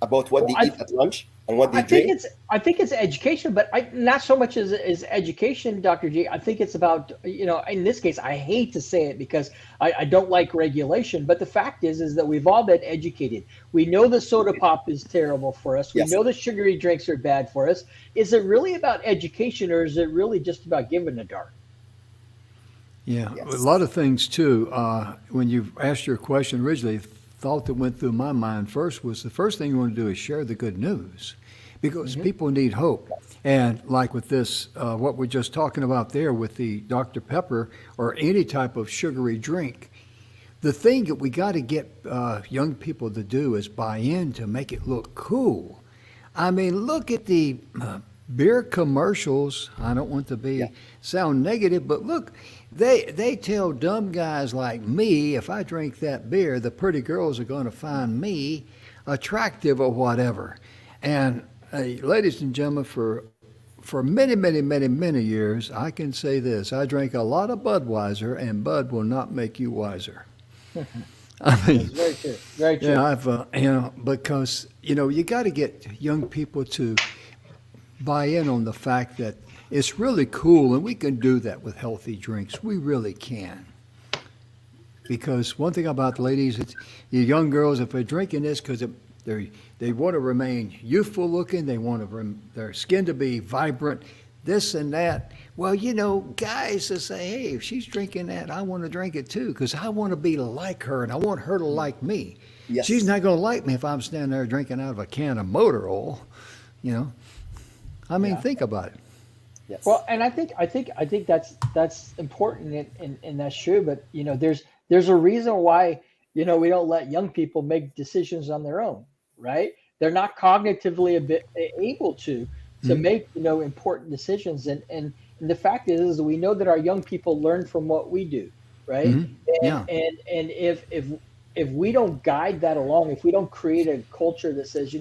about what they eat at lunch and what they drink. I think it's education, but not so much as education, Dr. G. I think it's about, in this case, I hate to say it because I don't like regulation, but the fact is that we've all been educated. We know the soda pop is terrible for us. We Yes. know the sugary drinks are bad for us. Is it really about education, or is it really just about giving a darn? Yeah, Yes. a lot of things too. When you asked your question originally, thought that went through my mind first was the first thing you want to do is share the good news, because people need hope. And like with this, what we're just talking about there with the Dr. Pepper or any type of sugary drink, the thing that we got to get young people to do is buy in to make it look cool. I mean, look at the beer commercials. I don't want to sound negative, but look, they tell dumb guys like me, if I drink that beer, the pretty girls are going to find me attractive or whatever. And ladies and gentlemen, for many, many, many, many years, I can say this: I drank a lot of Budweiser, and Bud will not make you wiser. I mean, It's very true. Very true. yeah, because you got to get young people to buy in on the fact that it's really cool, and we can do that with healthy drinks. We really can. Because one thing about ladies, it's the young girls, if they're drinking this because they want to remain youthful looking, they want their skin to be vibrant, this and that. Well, guys that say, hey, if she's drinking that, I want to drink it too, because I want to be like her and I want her to like me. Yes. She's not going to like me if I'm standing there drinking out of a can of motor oil. I mean, think about it. Yes. Well, and I think that's important, and that's true. But there's a reason why we don't let young people make decisions on their own, right? They're not cognitively able to make important decisions, and the fact is that we know that our young people learn from what we do, right? Yeah. And if we don't guide that along, if we don't create a culture that says,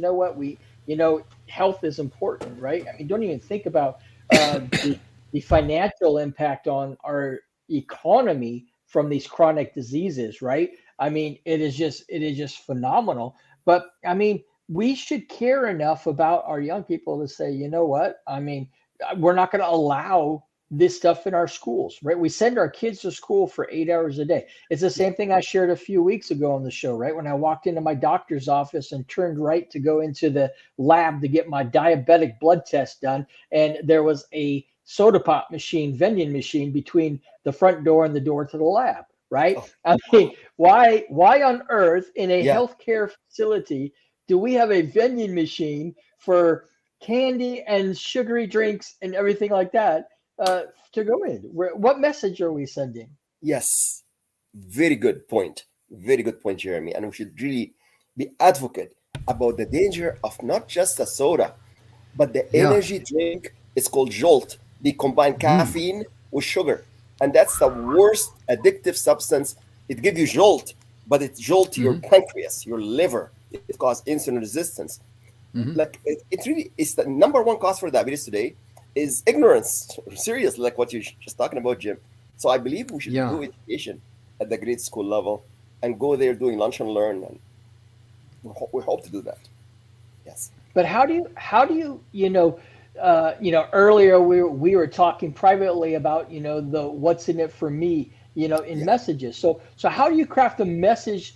health is important, right? I mean, don't even think about the financial impact on our economy from these chronic diseases, right? I mean, it is just phenomenal. But I mean, we should care enough about our young people to say, you know what? I mean, we're not going to allow this stuff in our schools, right? We send our kids to school for 8 hours a day. It's the same thing I shared a few weeks ago on the show, right? When I walked into my doctor's office and turned right to go into the lab to get my diabetic blood test done, and there was a soda pop machine, vending machine between the front door and the door to the lab, right? Oh. I mean, why on earth in a healthcare facility do we have a vending machine for candy and sugary drinks and everything like that to go in? What message are we sending? Yes, very good point. Very good point, Jeremy. And we should really be advocate about the danger of not just a soda, but the energy drink. It's called Jolt. They combine caffeine with sugar, and that's the worst addictive substance. It gives you jolt, but it jolts your pancreas, your liver. It causes insulin resistance. Like it really is the number one cause for diabetes today is ignorance. Seriously, like what you're just talking about, Jim. So I believe we should do education at the grade school level and go there doing lunch and learn, and we hope to do that. Yes. But how do you earlier we were talking privately about the what's in it for me in messages. So how do you craft a message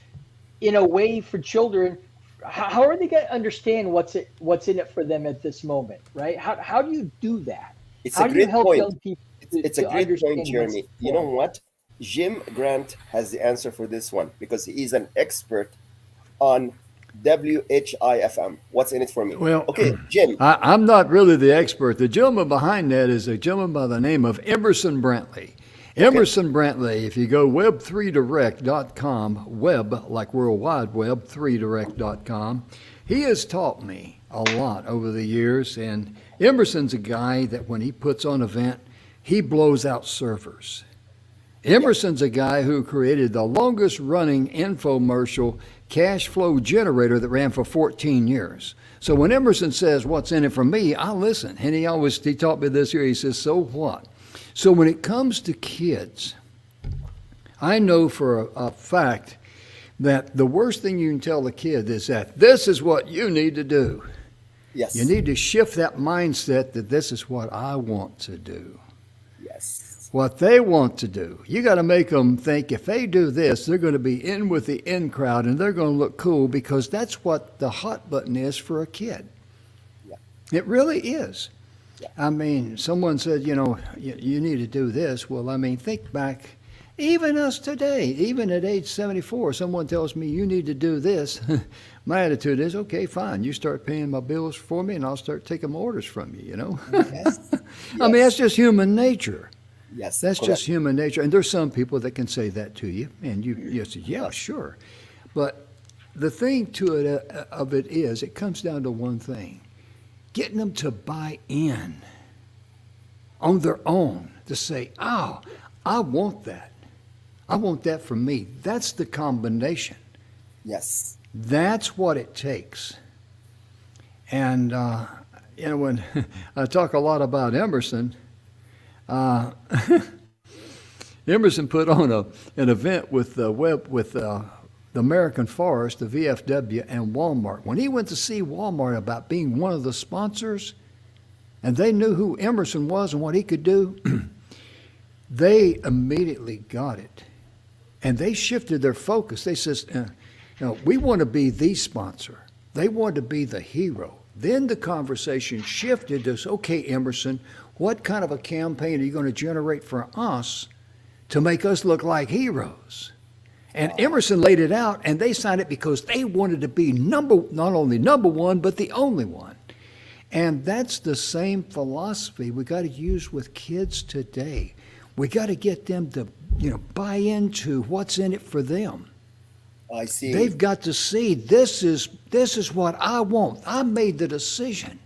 in a way for children how are they going to understand what's in it for them at this moment, right? How do you do that? It's How a do you great help point. young people It's a to great understand point, Jeremy. what's You know what? Jim Grant has the answer for this one because he's an expert on WHIFM. What's in it for me? Well, Okay, Jim. I'm not really the expert. The gentleman behind that is a gentleman by the name of Emerson Brantley. Emerson Brantley, if you go web3direct.com, web like World Wide Web, 3direct.com, he has taught me a lot over the years. And Emerson's a guy that when he puts on an event, he blows out servers. Emerson's a guy who created the longest running infomercial cash flow generator that ran for 14 years. So when Emerson says, what's in it for me, I listen. And he taught me this here. He says, so what? So when it comes to kids, I know for a fact that the worst thing you can tell a kid is that this is what you need to do. Yes. You need to shift that mindset that this is what I want to do. Yes. What they want to do. You got to make them think if they do this, they're going to be in with the in crowd and they're going to look cool because that's what the hot button is for a kid. Yeah. It really is. Yeah. I mean, someone said, you need to do this. Well, I mean, think back, even us today, even at age 74, someone tells me you need to do this. My attitude is, okay, fine. You start paying my bills for me and I'll start taking my orders from you, Yes. I mean, that's just human nature. Yes. That's correct. just human nature. And there's some people that can say that to you, and you say, yeah, sure. But the thing to it of it is, it comes down to one thing: getting them to buy in on their own to say, oh, I want that. I want that for me. That's the combination. Yes. That's what it takes. And when I talk a lot about Emerson. Emerson put on an event with the American Forest, the VFW, and Walmart. When he went to see Walmart about being one of the sponsors, and they knew who Emerson was and what he could do, they immediately got it. And they shifted their focus. They says, we want to be the sponsor. They wanted to be the hero. Then the conversation shifted to, okay, Emerson, what kind of a campaign are you going to generate for us to make us look like heroes? And Emerson laid it out, and they signed it because they wanted to be not only number one, but the only one. And that's the same philosophy we got to use with kids today. We got to get them to, buy into what's in it for them. I see. They've got to see this is what I want. I made the decision.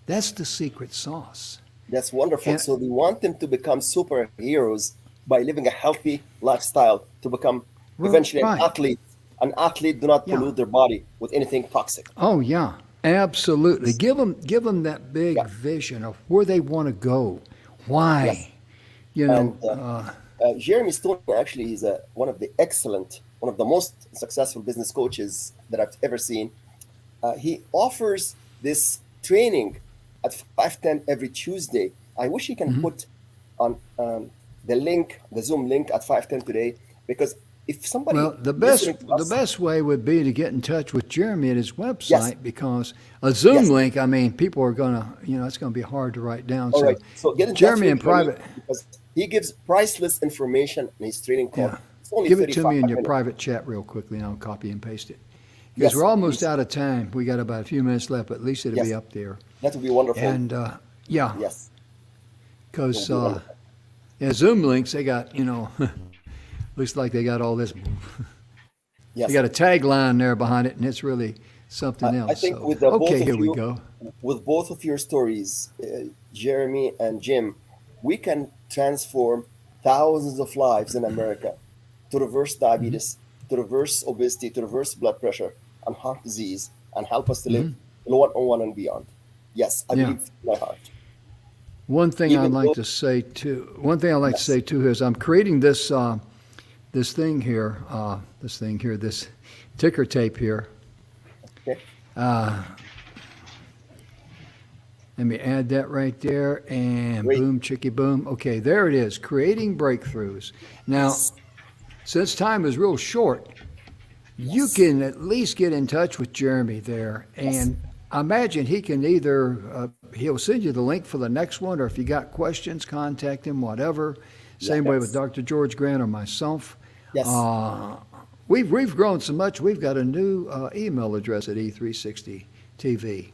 That's the secret sauce. That's wonderful. And- So we want them to become superheroes by living a healthy lifestyle to become eventually Right. an athlete. An athlete do not Yeah. pollute their body with anything toxic. Oh yeah, absolutely. Give them that big Yeah. vision of where they want to go. Why? Yes. Jeremy Stone actually is one of the most successful business coaches that I've ever seen. He offers this training at 5:10 every Tuesday. I wish he can put on the Zoom link at 5:10 today, because if somebody Well, the listening to us- best way would be to get in touch with Jeremy at his website, Yes. because a Zoom Yes. link, I mean, people are gonna, it's gonna be hard to write down. All right, so get in Jeremy touch in with Jeremy, private. because he gives priceless information in his training call. Yeah. It's only Give it to 35 me in your minutes. private chat real quickly, and I'll copy and paste it. Because Yes, we're almost please. out of time. We got about a few minutes left, but at least it'll be Yes. up there. That would be wonderful. And yeah, Yes. because It'll be wonderful. Zoom links, they got looks like they got all this. Yes. They got a tagline there behind it, and it's really something else. I think So, with the both okay, of here we you, go. with both of your stories, Jeremy and Jim, we can transform thousands of lives in America to reverse diabetes, to reverse obesity, to reverse blood pressure and heart disease, and help us to live in 101 and beyond. Yes, I Yeah. believe in my heart. One thing Even I'd like though- to say too. One thing I'd like Yes. to say too is I'm creating this this thing here, this ticker tape here. Okay. Let me add that right there, and Great. boom, chicky boom. Okay, there it is. Creating breakthroughs. Now, since time is real short, you Yes. can at least get in touch with Jeremy there. And I imagine he can either, he'll send you the link for the next one, or if you got questions, contact him, whatever. Same way with Yes. Dr. George Grant or myself. Yes. We've grown so much, we've got a new email address at E360 TV.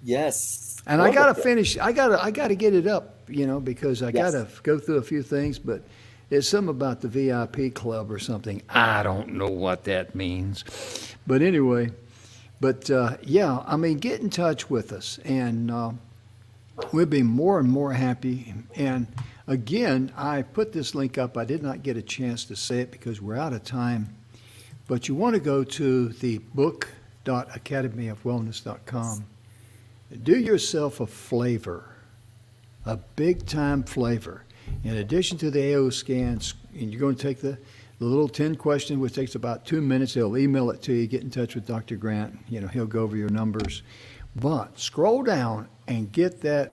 Yes. And I gotta Wonderful. finish. I gotta get it up, because I Yes. gotta go through a few things. But it's something about the VIP club or something. I don't know what that means. But anyway, yeah, I mean, get in touch with us, and we'll be more and more happy. And again, I put this link up. I did not get a chance to say it because we're out of time. But you want to go to the book.academyofwellness.com. Do yourself a flavor, a big time flavor. In addition to the AO scans, and you're going to take the little 10 question, which takes about 2 minutes. They'll email it to you. Get in touch with Dr. Grant. He'll go over your numbers. But scroll down and get that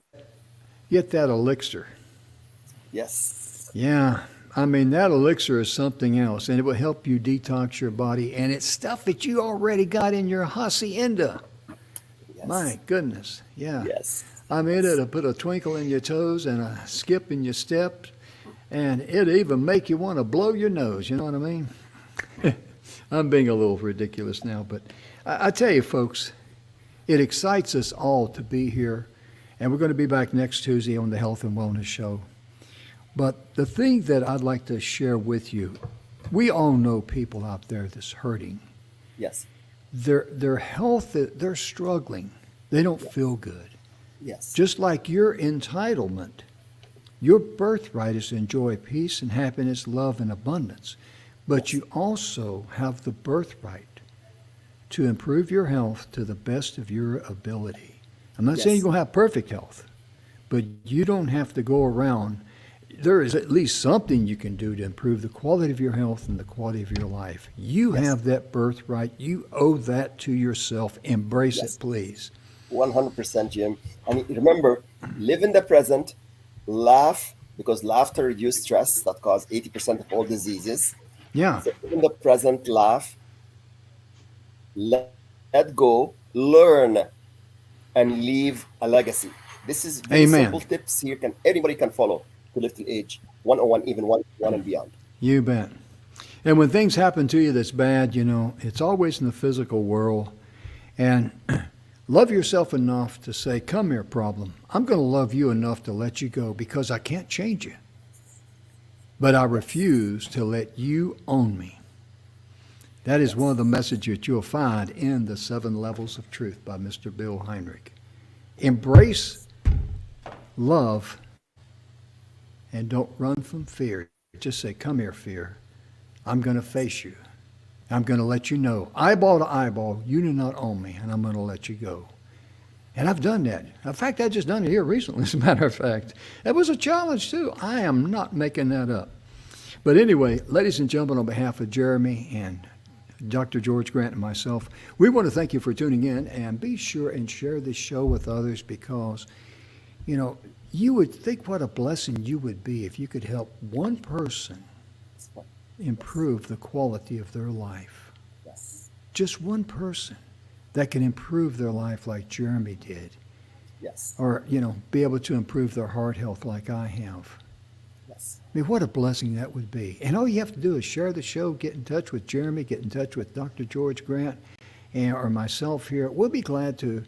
elixir. Yes. Yeah, I mean, that elixir is something else, and it will help you detox your body. And it's stuff that you already got in your hacienda. Yes. My goodness, yeah. Yes. I mean, it'll put a twinkle in your toes and a skip in your step, and it'll even make you want to blow your nose. You know what I mean? I'm being a little ridiculous now, but I tell you, folks, it excites us all to be here, and we're going to be back next Tuesday on the Health and Wellness Show. But the thing that I'd like to share with you, we all know people out there that's hurting. Yes. Their health, they're struggling. They don't feel good. Yes. Just like your entitlement, your birthright is to enjoy peace and happiness, love, and abundance. But you also have the birthright to improve your health to the best of your ability. I'm not saying Yes. you're going to have perfect health, but you don't have to go around. There is at least something you can do to improve the quality of your health and the quality of your life. You Yes. have that birthright. You owe that to yourself. Embrace Yes. it, please. 100%, Jim. And remember, live in the present, laugh, because laughter reduces stress that cause 80% of all diseases. Yeah. So live in the present, laugh, let go, learn, and leave a legacy. This is very Amen. simple tips here. Anybody can follow to live till age 101, even 101 and beyond. You bet. And when things happen to you that's bad, it's always in the physical world. And love yourself enough to say, come here, problem. I'm going to love you enough to let you go because I can't change you. But I refuse to let you own me. That is one of the messages that you'll find in the 7 Levels of Truth by Mr. Bill Heinrich. Embrace love and don't run from fear. Just say, come here, fear. I'm going to face you. I'm going to let you know, eyeball to eyeball, you do not own me, and I'm going to let you go. And I've done that. In fact, I just done it here recently, as a matter of fact. It was a challenge, too. I am not making that up. But anyway, ladies and gentlemen, on behalf of Jeremy and Dr. George Grant and myself, we want to thank you for tuning in, and be sure and share this show with others because, you would think what a blessing you would be if you could help one person improve the quality of their life. Yes. Just one person that can improve their life like Jeremy did. Yes. Or, be able to improve their heart health like I have. Yes. I mean, what a blessing that would be. And all you have to do is share the show, get in touch with Jeremy, get in touch with Dr. George Grant, or myself here. We'll be glad to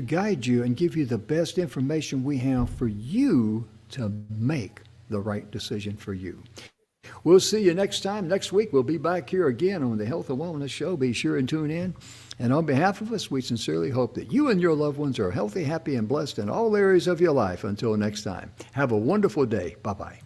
guide you and give you the best information we have for you to make the right decision for you. We'll see you next time. Next week, we'll be back here again on the Health and Wellness Show. Be sure and tune in. And on behalf of us, we sincerely hope that you and your loved ones are healthy, happy, and blessed in all areas of your life. Until next time, have a wonderful day. Bye-bye.